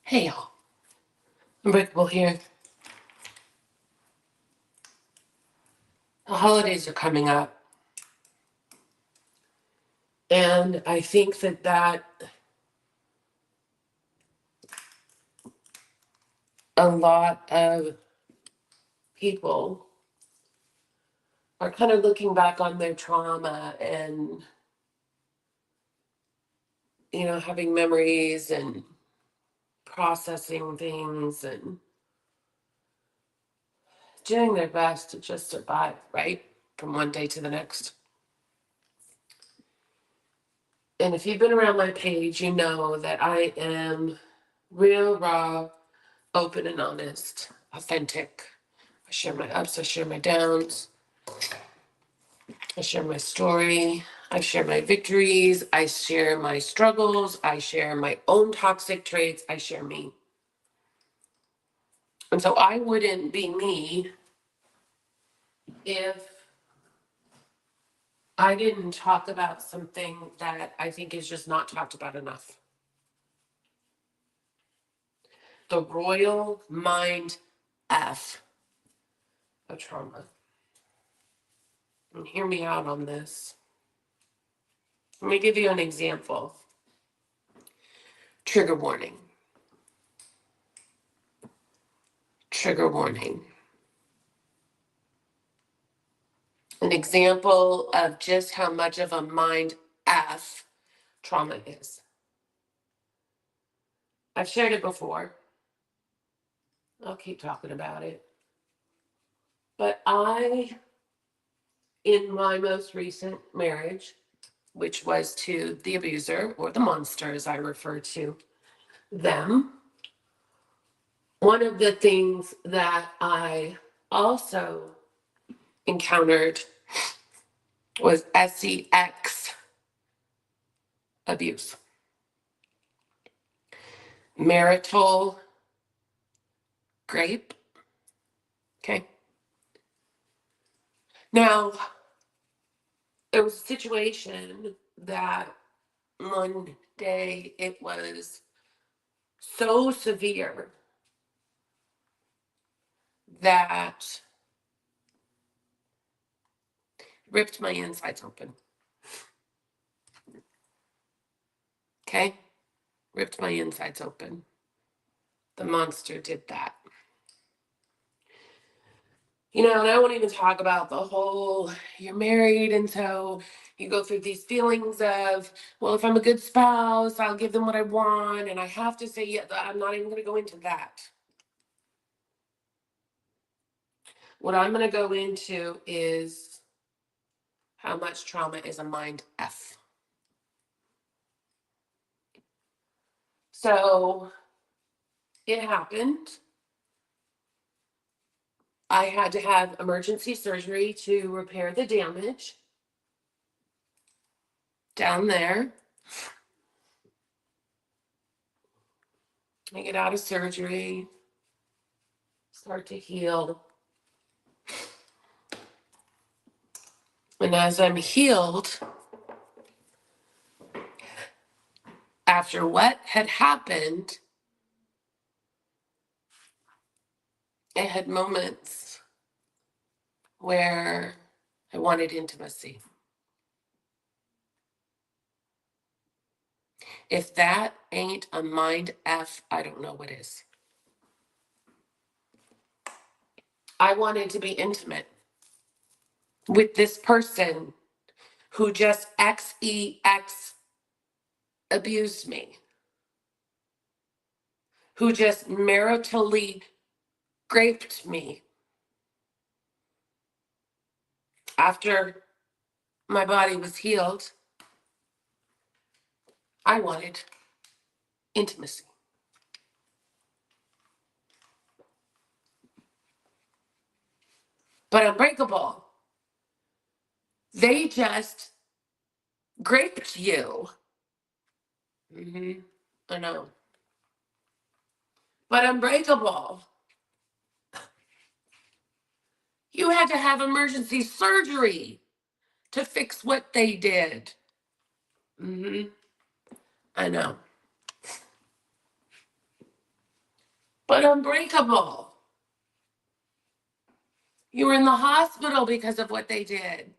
Hey y'all, Unbreakable here. The holidays are coming up, and I think that a lot of people are kind of looking back on their trauma and, having memories and processing things and doing their best to just survive, right? From one day to the next. And if you've been around my page, you know that I am real, raw, open and honest, authentic. I share my ups, I share my downs, I share my story, I share my victories, I share my struggles, I share my own toxic traits, I share me. And so I wouldn't be me if I didn't talk about something that I think is just not talked about enough. The royal mind F of trauma. And hear me out on this. Let me give you an example. Trigger warning. Trigger warning. An example of just how much of a mind F trauma is. I've shared it before. I'll keep talking about it. But in my most recent marriage, which was to the abuser or the monster, as I refer to them, one of the things that I also encountered was sex abuse, marital rape. Okay. Now, it was a situation that one day it was so severe that ripped my insides open. Okay? Ripped my insides open. The monster did that. And I won't even talk about the whole you're married, and so you go through these feelings of, well, if I'm a good spouse, I'll give them what I want. And I have to say, yeah, I'm not even going to go into that. What I'm going to go into is how much trauma is a mind F. So it happened. I had to have emergency surgery to repair the damage down there. I get out of surgery, start to heal. And as I'm healed, after what had happened, I had moments where I wanted intimacy. If that ain't a mind F, I don't know what is. I wanted to be intimate with this person who just XEX abused me, who just maritally raped me after my body was healed. I wanted intimacy. But Unbreakable, they just raped you. I know. But Unbreakable, you had to have emergency surgery to fix what they did. I know. But unbreakable. You were in the hospital because of what they did.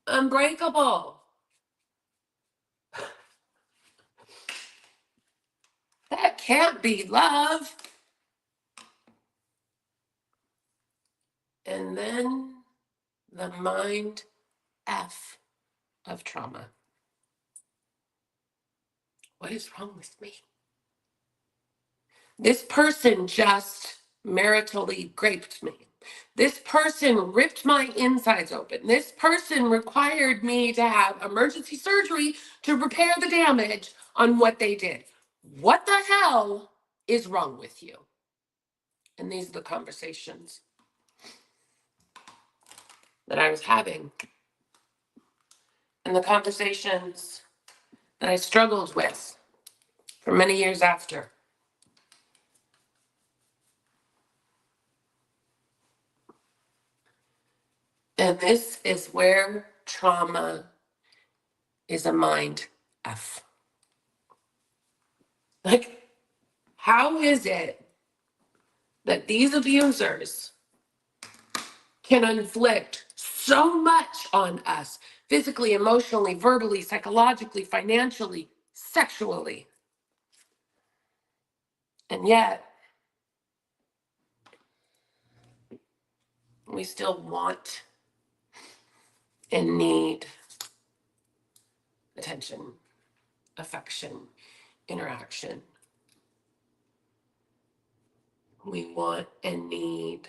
Unbreakable. That can't be love. And then the mind F of trauma. What is wrong with me? This person just maritally raped me. This person ripped my insides open. This person required me to have emergency surgery to repair the damage on what they did. What the hell is wrong with you? And these are the conversations that I was having, and the conversations that I struggled with for many years after. And this is where trauma is a mind F. Like, how is it that these abusers can inflict so much on us physically, emotionally, verbally, psychologically, financially, sexually? And yet, we still want and need attention, affection, interaction. We want and need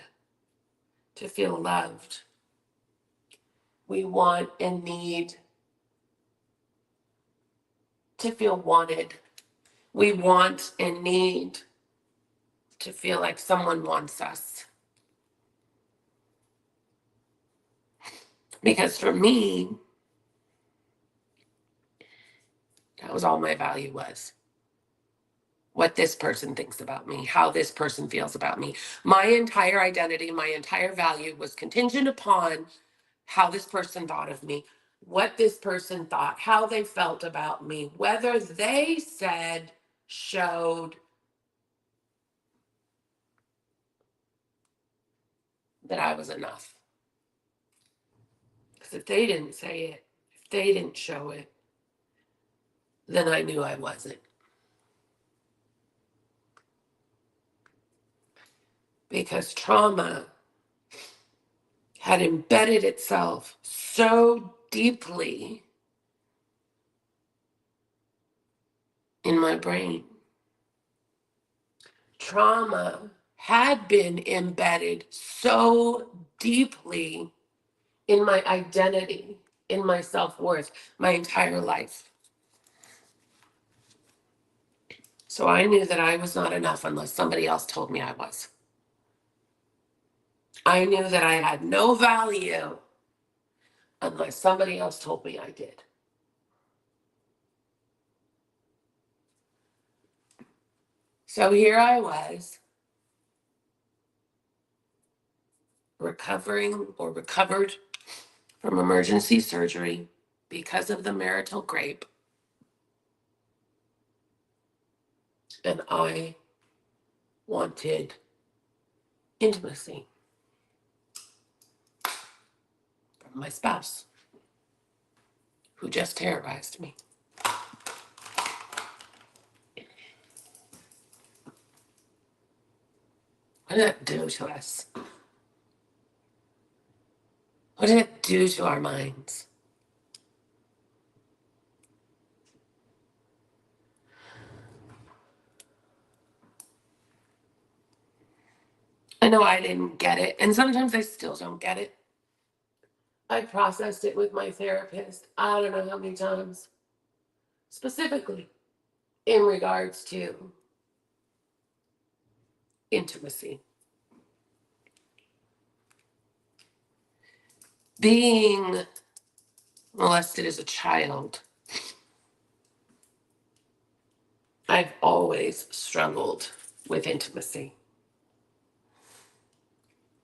to feel loved. We want and need to feel wanted. We want and need to feel like someone wants us. Because for me, that was all my value was. What this person thinks about me, how this person feels about me. My entire identity, my entire value was contingent upon how this person thought of me, what this person thought, how they felt about me, whether they said, showed that I was enough. Because if they didn't say it, if they didn't show it, then I knew I wasn't. Because trauma had embedded itself so deeply in my brain. Trauma had been embedded so deeply in my identity, in my self-worth, my entire life. So I knew that I was not enough unless somebody else told me I was. I knew that I had no value unless somebody else told me I did. So here I was, recovering or recovered from emergency surgery because of the marital rape. And I wanted intimacy from my spouse, who just terrorized me. What did that do to us? What did it do to our minds? I know I didn't get it, and sometimes I still don't get it. I processed it with my therapist, I don't know how many times, specifically in regards to intimacy. Being molested as a child, I've always struggled with intimacy.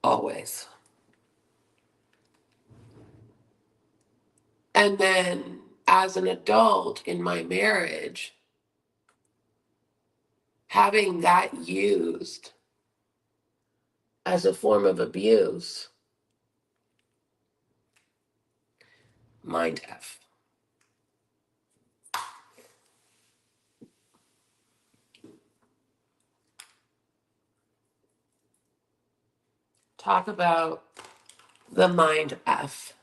Always. And then as an adult in my marriage, having that used as a form of abuse, mind F. Talk about the mind F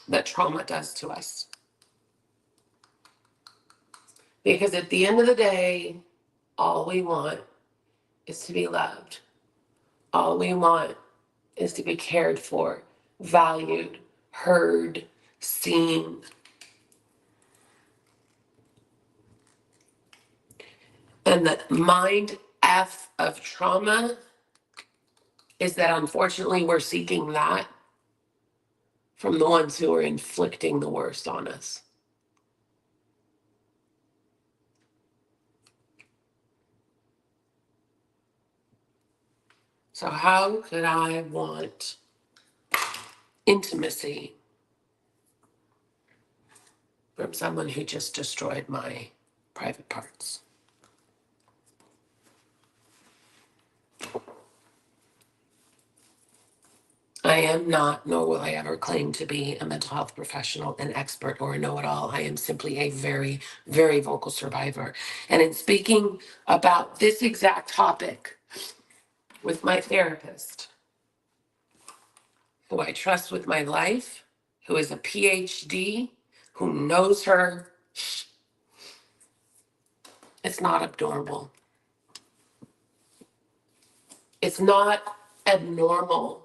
that trauma does to us. Because at the end of the day, all we want is to be loved. All we want is to be cared for, valued, heard, seen. And the mind F of trauma is that unfortunately we're seeking that from the ones who are inflicting the worst on us. So how could I want intimacy from someone who just destroyed my private parts? I am not, nor will I ever claim to be a mental health professional, an expert, or a know-it-all. I am simply a very, very vocal survivor. And in speaking about this exact topic with my therapist, who I trust with my life, who is a PhD, who knows her, it's not abnormal. It's not abnormal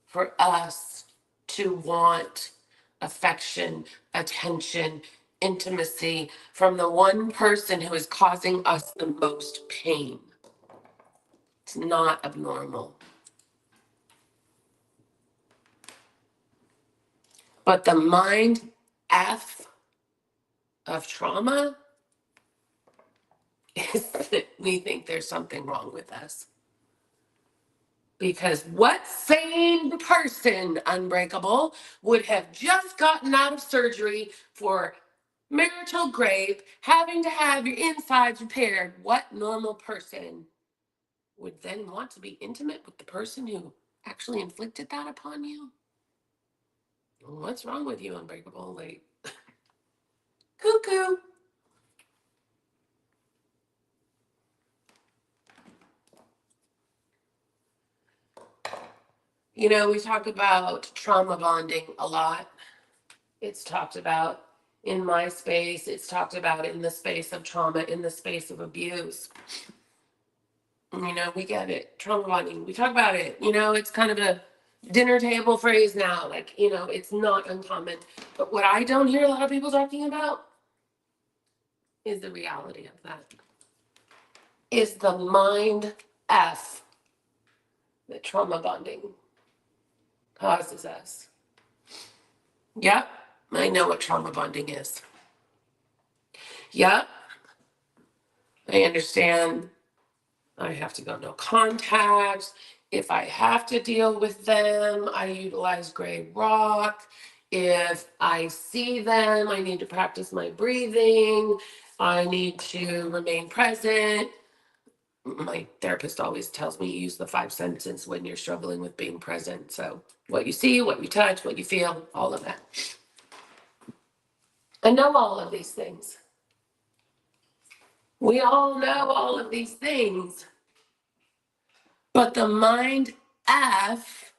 for us to want affection, attention, intimacy from the one person who is causing us the most pain. It's not abnormal. But the mind F of trauma is that we think there's something wrong with us. Because what sane person, Unbreakable, would have just gotten out of surgery for marital grape, having to have your insides repaired? What normal person would then want to be intimate with the person who actually inflicted that upon you? What's wrong with you, Unbreakable? Like, cuckoo. You know, we talk about trauma bonding a lot. It's talked about in my space. It's talked about in the space of trauma, in the space of abuse. You know, we get it. Trauma bonding. We talk about it. You know, it's kind of a dinner table phrase now. Like, you know, it's not uncommon. But what I don't hear a lot of people talking about is the reality of that. Is the mind F that trauma bonding causes us. Yep, I know what trauma bonding is. Yep, I understand. I have to go no contact. If I have to deal with them, I utilize gray rock. If I see them, I need to practice my breathing. I need to remain present. My therapist always tells me use the 5 senses when you're struggling with being present. So what you see, what you touch, what you feel, all of that. I know all of these things. We all know all of these things. But the mind F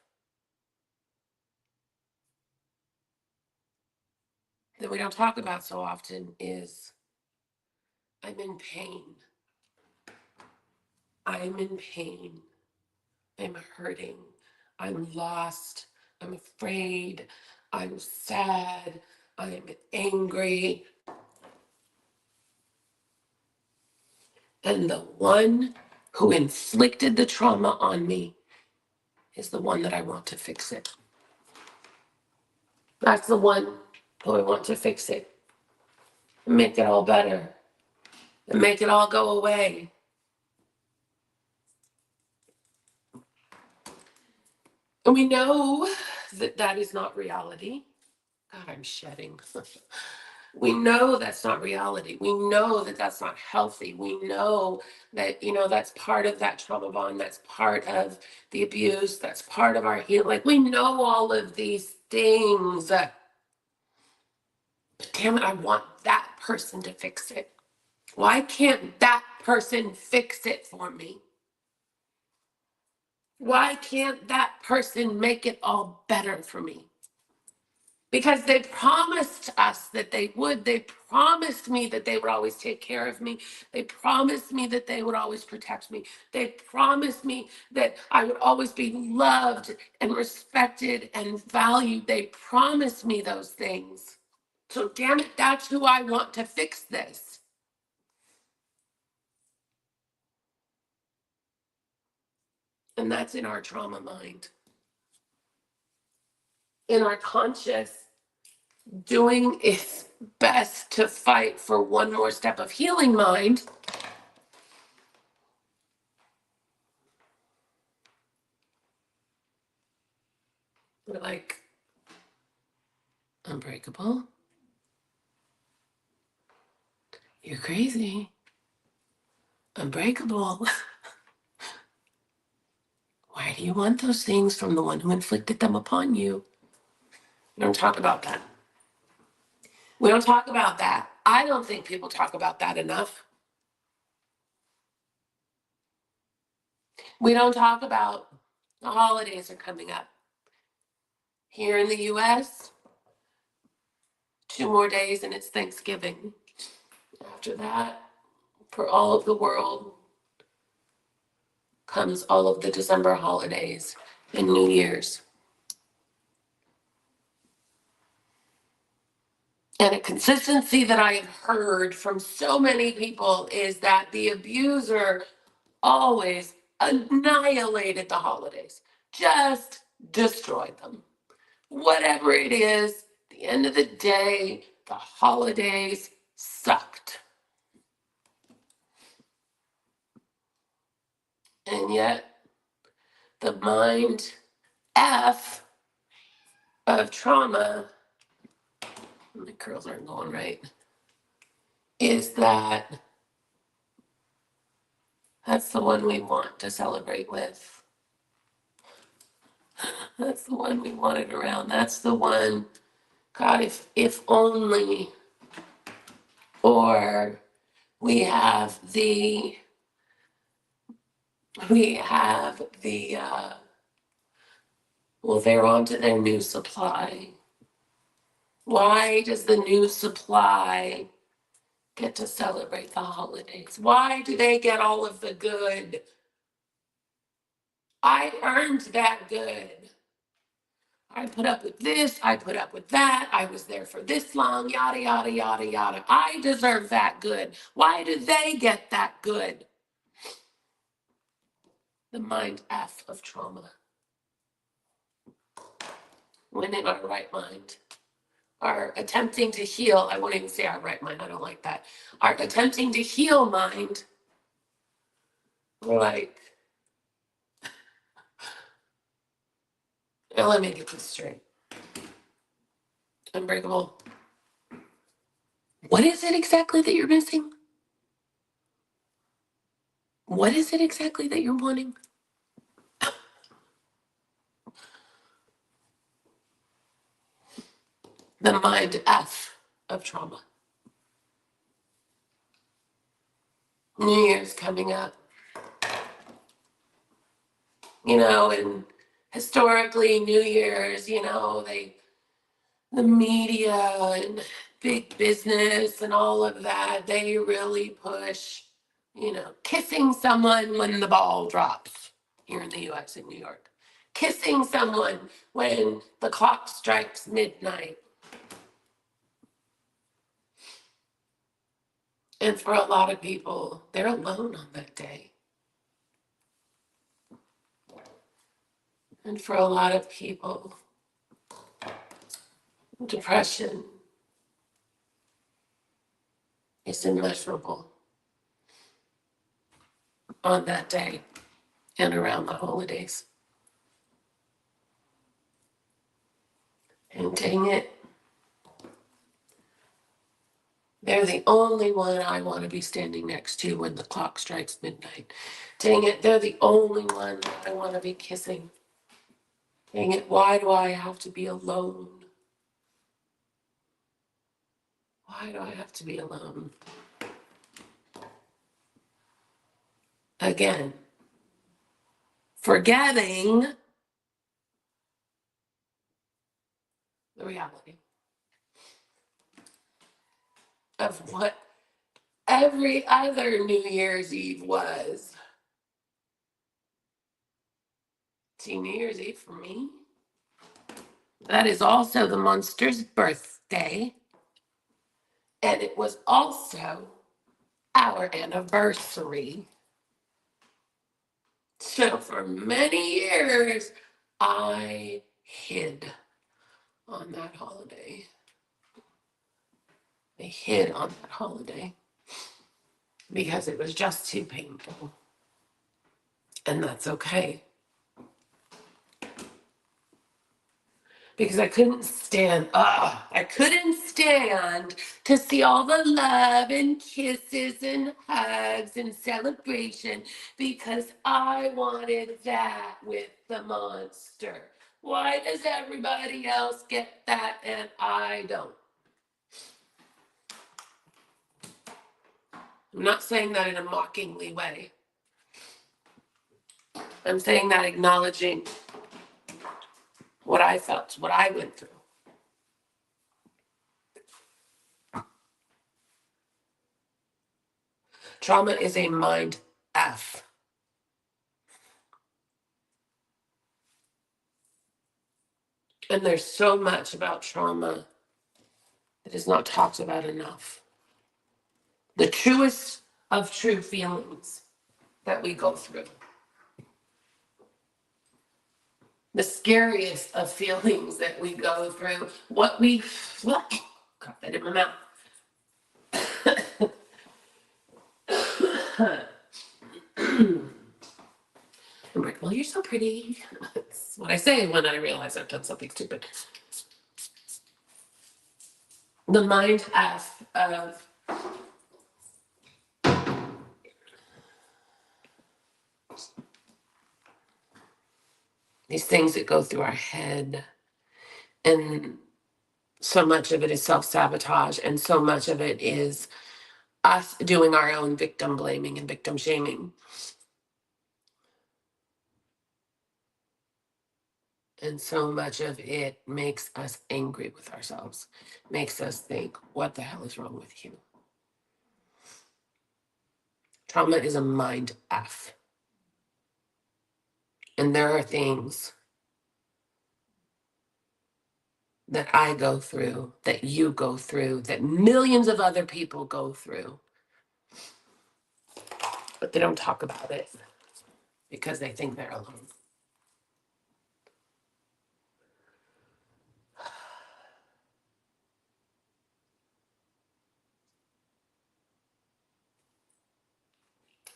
that we don't talk about so often is I'm in pain. I'm in pain. I'm hurting. I'm lost. I'm afraid. I'm sad. I'm angry. And the one who inflicted the trauma on me is the one that I want to fix it. That's the one who I want to fix it and make it all better and make it all go away. And we know that that is not reality. God, I'm shedding. We know that's not reality. We know that that's not healthy. We know that, that's part of that trauma bond. That's part of the abuse. That's part of our healing. Like, we know all of these things. But damn it, I want that person to fix it. Why can't that person fix it for me? Why can't that person make it all better for me? Because they promised us that they would. They promised me that they would always take care of me. They promised me that they would always protect me. They promised me that I would always be loved and respected and valued. They promised me those things. So damn it, that's who I want to fix this. And that's in our trauma mind. In our conscious, doing its best to fight for one more step of healing mind. We're like, Unbreakable? You're crazy. Unbreakable. Why do you want those things from the one who inflicted them upon you? We don't talk about that. We don't talk about that. I don't think people talk about that enough. We don't talk about the holidays are coming up. Here in the US, 2 more days and it's Thanksgiving. After that, for all of the world, comes all of the December holidays and New Year's. And a consistency that I have heard from so many people is that the abuser always annihilated the holidays, just destroyed them. Whatever it is, at the end of the day, the holidays sucked. And yet, the mind F of trauma, my curls aren't going right, is that that's the one we want to celebrate with. That's the one we want it around. That's the one, God, if only, or we have the, well, they're on to their new supply. Why does the new supply get to celebrate the holidays? Why do they get all of the good? I earned that good. I put up with this, I put up with that, I was there for this long, yada, yada, yada, yada. I deserve that good. Why do they get that good? The mind F of trauma. When in our right mind, our attempting to heal, I won't even say our right mind, I don't like that. Our attempting to heal mind, we're like, now let me get this straight. Unbreakable. What is it exactly that you're missing? What is it exactly that you're wanting? The mind F of trauma. New Year's coming up. And historically, New Year's, the media and big business and all of that, they really push, kissing someone when the ball drops here in the US in New York. Kissing someone when the clock strikes midnight. And for a lot of people, they're alone on that day. And for a lot of people, depression is immeasurable on that day and around the holidays. And dang it, They're the only one I want to be standing next to when the clock strikes midnight. Dang it, they're the only one that I want to be kissing. Dang it, why do I have to be alone? Why do I have to be alone? Again, forgetting the reality of what every other New Year's Eve was. See, New Year's Eve for me, that is also the monster's birthday. And it was also our anniversary. So for many years, I hid on that holiday. I hid on that holiday because it was just too painful. And that's okay. Because I couldn't stand to see all the love and kisses and hugs and celebration because I wanted that with the monster. Why does everybody else get that and I don't? I'm not saying that in a mockingly way. I'm saying that acknowledging what I felt, what I went through. Trauma is a mind F. And there's so much about trauma that is not talked about enough. The truest of true feelings that we go through. The scariest of feelings that we go through. Got that in my mouth. Unbreakable, you're so pretty. That's what I say when I realize I've done something stupid. The mind F of these things that go through our head. And so much of it is self-sabotage, and so much of it is us doing our own victim blaming and victim shaming. And so much of it makes us angry with ourselves, makes us think, what the hell is wrong with you? Trauma is a mind F. And there are things that I go through, that you go through, that millions of other people go through, but they don't talk about it because they think they're alone.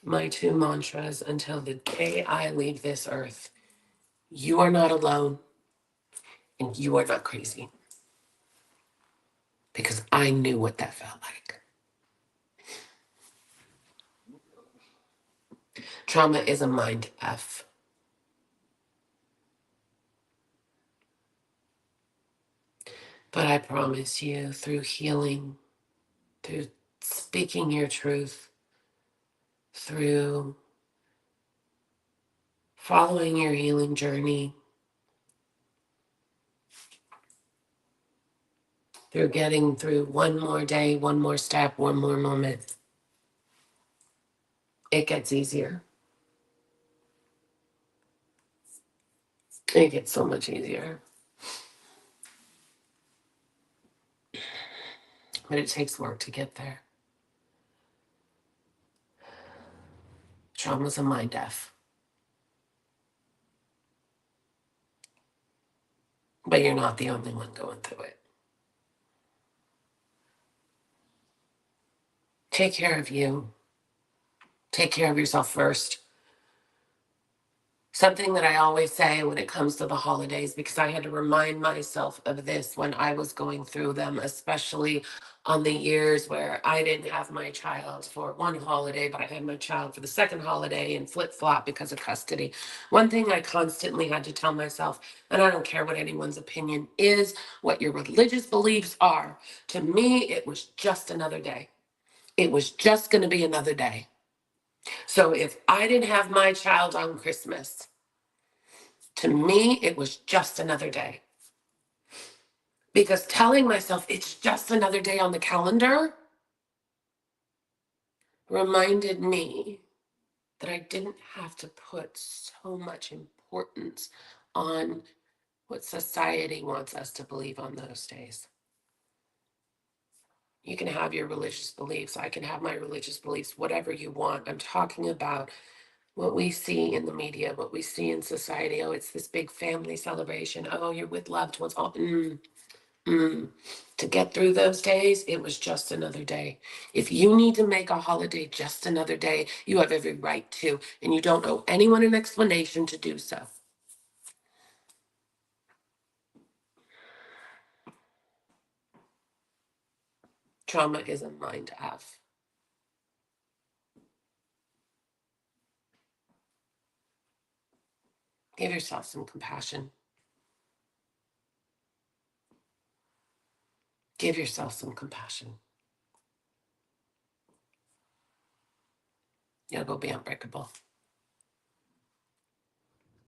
My two mantras until the day I leave this earth: you are not alone and you are not crazy. Because I knew what that felt like. Trauma is a mind F. But I promise you, through healing, through speaking your truth, through following your healing journey, through getting through one more day, one more step, one more moment, it gets easier. It gets so much easier. But it takes work to get there. Trauma's a mind F. But you're not the only one going through it. Take care of you. Take care of yourself first. Something that I always say when it comes to the holidays, because I had to remind myself of this when I was going through them, especially on the years where I didn't have my child for one holiday, but I had my child for the second holiday and flip flop because of custody. One thing I constantly had to tell myself, and I don't care what anyone's opinion is, what your religious beliefs are, to me, it was just another day. It was just going to be another day. So if I didn't have my child on Christmas, to me, it was just another day. Because telling myself it's just another day on the calendar reminded me that I didn't have to put so much importance on what society wants us to believe on those days. You can have your religious beliefs. I can have my religious beliefs, whatever you want. I'm talking about what we see in the media, what we see in society. Oh, it's this big family celebration. Oh, you're with loved ones. Oh, To get through those days, it was just another day. If you need to make a holiday just another day, you have every right to, and you don't owe anyone an explanation to do so. Trauma isn't mine to have. Give yourself some compassion. Give yourself some compassion. You'll go be unbreakable.